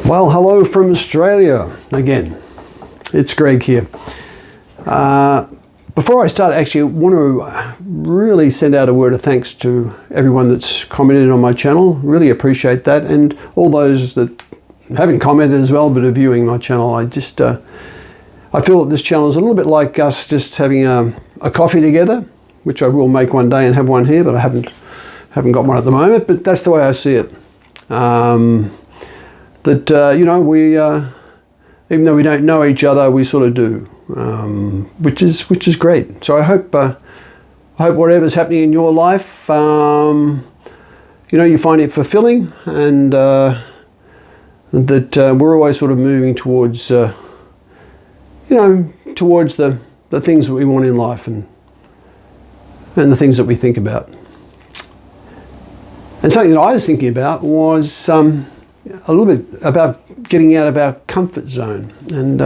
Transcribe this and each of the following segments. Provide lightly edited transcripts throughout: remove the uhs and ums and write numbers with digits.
Well, hello from Australia again. It's Greg here. Before I start, actually, I want to really send out a word of thanks to everyone that's commented on my channel. Really appreciate that, and all those that haven't commented as well but are viewing my channel. I feel that this channel is a little bit like us just having a coffee together, which I will make one day and have one here, but I haven't got one at the moment. But that's the way I see it. You know, we even though we don't know each other, we sort of do, which is great. So I hope whatever's happening in your life, you know, you find it fulfilling, and that we're always sort of moving towards, you know, towards the things that we want in life, and the things that we think about. And something that I was thinking about was a little bit about getting out of our comfort zone, and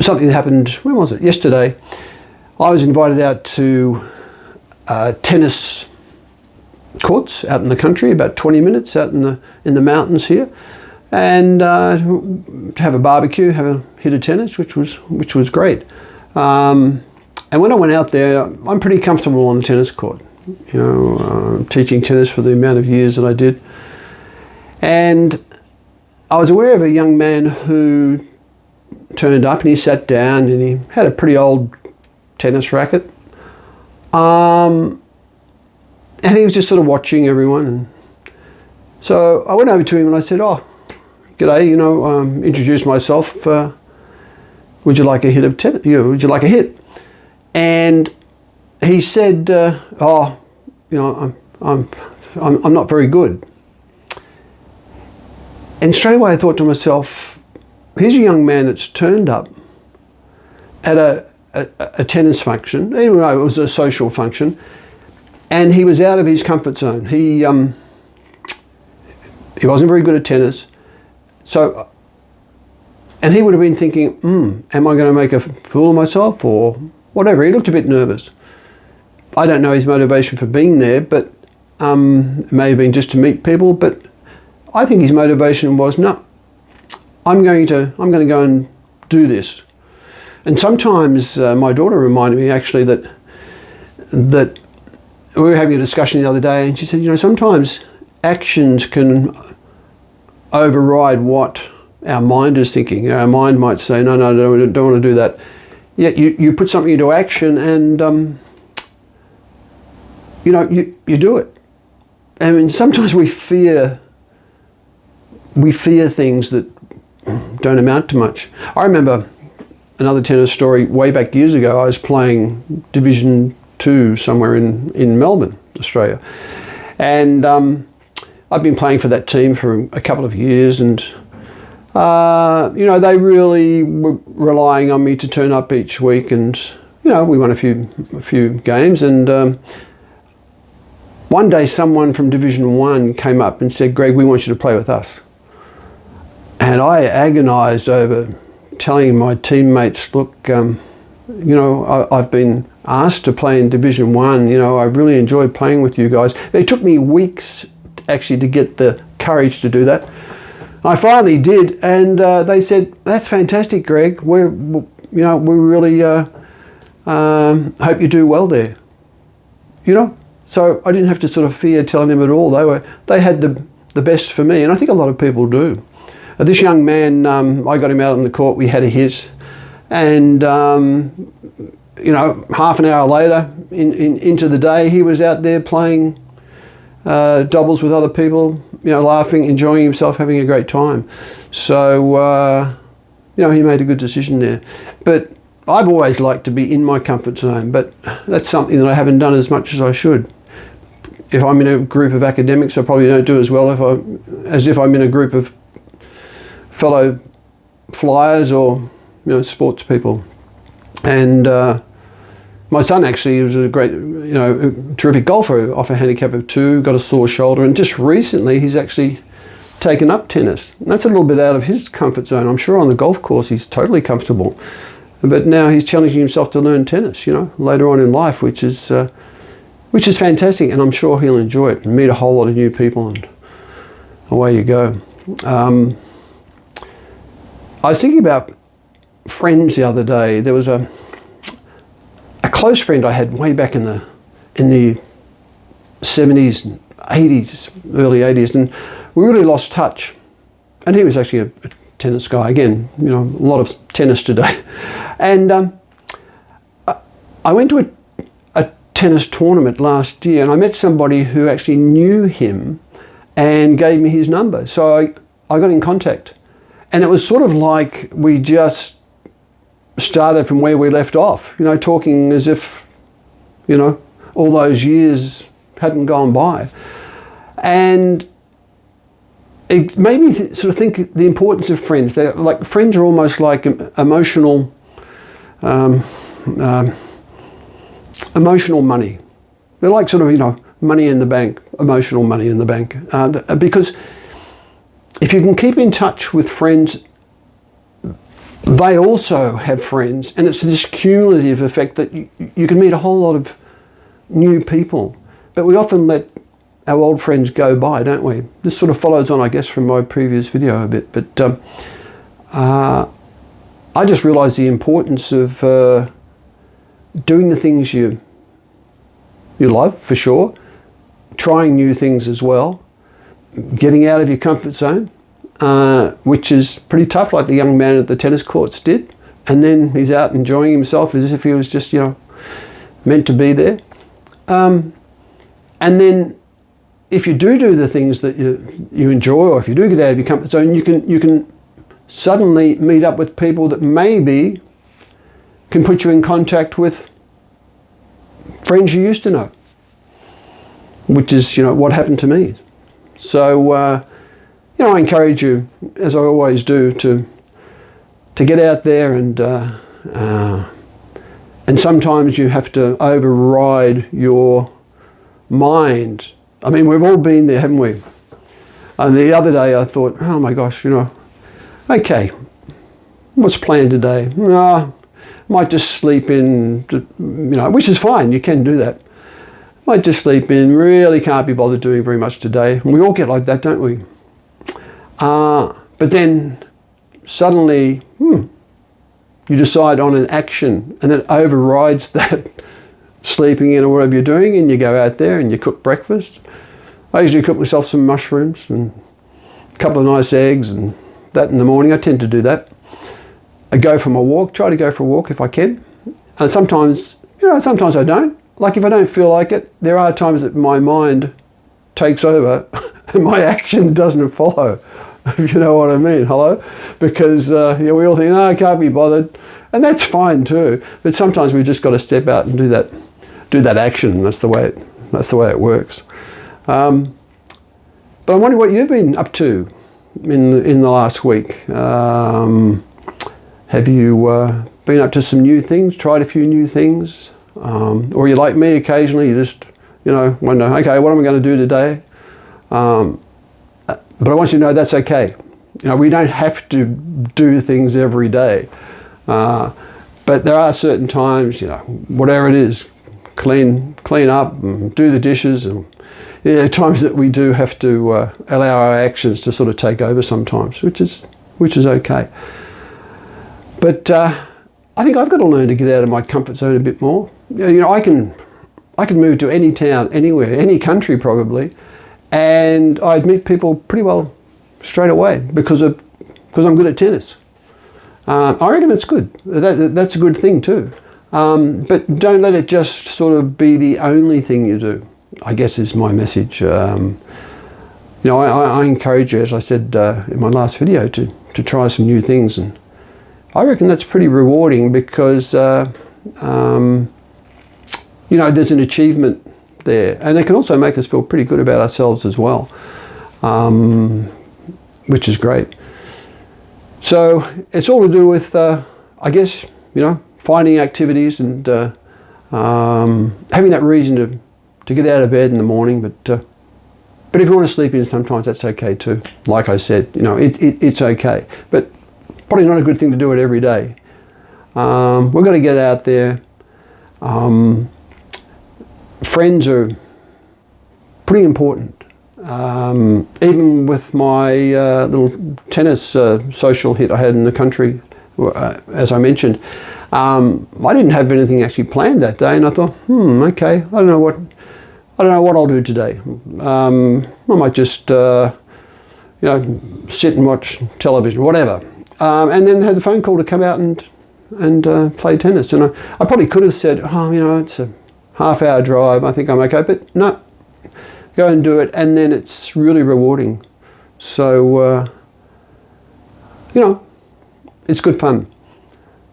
something that happened, when was it? Yesterday. I was invited out to tennis courts out in the country, about 20 minutes out in the mountains here, and to have a barbecue, have a hit of tennis, which was great. And when I went out there, I'm pretty comfortable on the tennis court. You know, teaching tennis for the amount of years that I did. And I was aware of a young man who turned up, and he sat down, and he had a pretty old tennis racket. And he was just sort of watching everyone. And so I went over to him and I said, "Oh, g'day, you know, introduced myself. Would you like a hit of tennis? Would you like a hit?" And he said, "Oh, you know, I'm not very good." And straight away I thought to myself, here's a young man that's turned up at a tennis function. Anyway, it was a social function, and he was out of his comfort zone. He wasn't very good at tennis, so, and he would have been thinking, am I going to make a fool of myself or whatever? He looked a bit nervous. I don't know his motivation for being there, but it may have been just to meet people. But I think his motivation was, no, I'm going to go and do this. And sometimes my daughter reminded me actually that we were having a discussion the other day, and she said, you know, sometimes actions can override what our mind is thinking. You know, our mind might say, no, don't want to do that. Yet you put something into action, and you know, you do it. I mean, sometimes we fear things that don't amount to much. I remember another tennis story way back years ago. I was playing Division 2 somewhere in Melbourne, Australia. And I've been playing for that team for a couple of years, and you know, they really were relying on me to turn up each week, and you know, we won a few games, and one day someone from Division 1 came up and said, "Greg, we want you to play with us." And I agonised over telling my teammates, "Look, you know, I've been asked to play in Division 1. You know, I really enjoyed playing with you guys." It took me weeks actually to get the courage to do that. I finally did, and they said, "That's fantastic, Greg. We really hope you do well there." You know. So I didn't have to sort of fear telling them at all. They had the best for me, and I think a lot of people do. This young man, I got him out on the court. We had a hit, and you know, half an hour later, into the day, he was out there playing doubles with other people. You know, laughing, enjoying himself, having a great time. So you know, he made a good decision there. But I've always liked to be in my comfort zone, but that's something that I haven't done as much as I should. If I'm in a group of academics, I probably don't do as well as if I'm in a group of fellow flyers or, you know, sports people. And my son actually was a great, you know, terrific golfer, off a handicap of 2, got a sore shoulder, and just recently he's actually taken up tennis. And that's a little bit out of his comfort zone. I'm sure on the golf course he's totally comfortable, but now he's challenging himself to learn tennis, you know, later on in life, which is fantastic, and I'm sure he'll enjoy it and meet a whole lot of new people, away you go. I was thinking about friends the other day. There was a close friend I had way back in the 70s, 80s, early 80s, and we really lost touch. And he was actually a tennis guy. Again, you know, a lot of tennis today. And I went to a tennis tournament last year, and I met somebody who actually knew him and gave me his number. So I got in contact. And it was sort of like we just started from where we left off, you know, talking as if, you know, all those years hadn't gone by. And it made me sort of think the importance of friends. They're like, friends are almost like emotional money. They're like sort of, you know, money in the bank, emotional money in the bank. Because if you can keep in touch with friends, they also have friends, and it's this cumulative effect that you can meet a whole lot of new people. But we often let our old friends go by, don't we? This sort of follows on, I guess, from my previous video a bit. But I just realised the importance of doing the things you love, for sure, trying new things as well, getting out of your comfort zone, which is pretty tough, like the young man at the tennis courts did. And then he's out enjoying himself as if he was just, you know, meant to be there. And then if you do the things that you enjoy, or if you do get out of your comfort zone, you can suddenly meet up with people that maybe can put you in contact with friends you used to know, which is, you know, what happened to me. So, you know, I encourage you, as I always do, to get out there, and sometimes you have to override your mind. I mean, we've all been there, haven't we? And the other day I thought, oh my gosh, you know, okay, what's planned today? Might just sleep in, you know, which is fine, you can do that. Might just sleep in, really can't be bothered doing very much today. And we all get like that, don't we? But then suddenly, you decide on an action, and that overrides that sleeping in or whatever you're doing, and you go out there and you cook breakfast. I usually cook myself some mushrooms and a couple of nice eggs and that in the morning. I tend to do that. I go for my walk, try to go for a walk if I can. And sometimes, you know, sometimes I don't. Like if I don't feel like it, there are times that my mind takes over and my action doesn't follow. If you know what I mean, hello? Because you know, we all think, no, I can't be bothered. And that's fine too. But sometimes we've just got to step out and do that action. That's the way it works. But I'm wondering what you've been up to in the last week. Have you been up to some new things, tried a few new things? Or you like me, occasionally you just, you know, wonder, okay, what am I going to do today? But I want you to know that's okay. You know, we don't have to do things every day. But there are certain times, you know, whatever it is, clean up and do the dishes, and you know, times that we do have to allow our actions to sort of take over sometimes, which is okay. But I think I've got to learn to get out of my comfort zone a bit more. You know, I can move to any town, anywhere, any country probably, and I'd meet people pretty well straight away because I'm good at tennis. I reckon it's good. That's a good thing too. But don't let it just sort of be the only thing you do, I guess is my message. You know, I encourage you, as I said in my last video, to try some new things, and I reckon that's pretty rewarding because you know, there's an achievement there, and it can also make us feel pretty good about ourselves as well, which is great. So it's all to do with, I guess, you know, finding activities and having that reason to get out of bed in the morning. But if you want to sleep in sometimes, that's okay too. Like I said, you know, it's okay, but probably not a good thing to do it every day. We've got to get out there. Friends are pretty important. Even with my little tennis social hit I had in the country, as I mentioned, I didn't have anything actually planned that day, and I thought, okay, I don't know what I'll do today. I might just sit and watch television, whatever. And then had the phone call to come out and play tennis. And I probably could have said, it's a half-hour drive, I think I'm okay. But no, go and do it, and then it's really rewarding. So, it's good fun.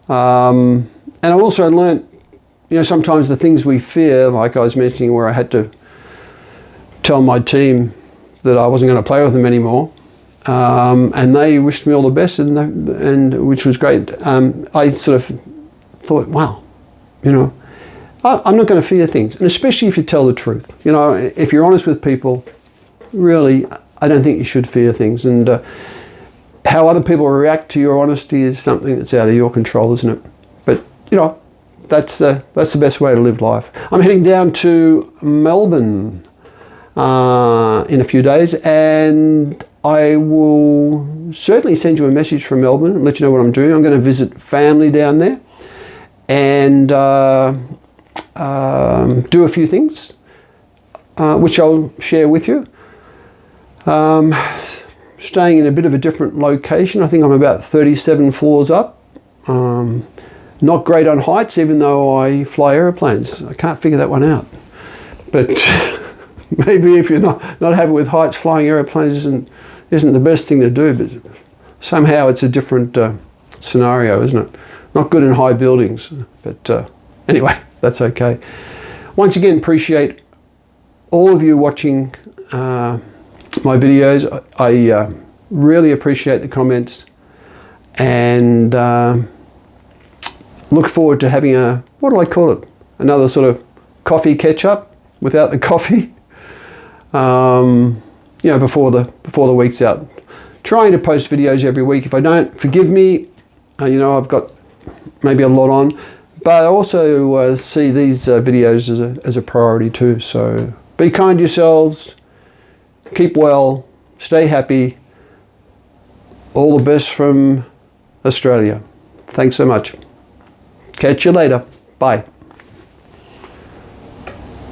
And I also learnt, sometimes the things we fear, like I was mentioning where I had to tell my team that I wasn't going to play with them anymore. And they wished me all the best, and which was great. I sort of thought, wow, I'm not going to fear things, and especially if you tell the truth. If you're honest with people, really, I don't think you should fear things. And how other people react to your honesty is something that's out of your control, isn't it? But that's the best way to live life. I'm heading down to Melbourne in a few days, and I will certainly send you a message from Melbourne and let you know what I'm doing. I'm going to visit family down there and do a few things, which I'll share with you. Staying in a bit of a different location. I think I'm about 37 floors up. Not great on heights, even though I fly aeroplanes. I can't figure that one out. But maybe if you're not happy with heights, flying aeroplanes isn't the best thing to do, but somehow it's a different scenario, isn't it? Not good in high buildings, but anyway, that's okay. Once again, appreciate all of you watching my videos. I really appreciate the comments, and look forward to having what do I call it? Another sort of coffee catch-up without the coffee. Before the week's out. Trying to post videos every week. If I don't, forgive me. I've got maybe a lot on, but I also see these videos as a priority too. So be kind to yourselves, keep well, stay happy. All the best from Australia. Thanks so much. Catch you later. Bye.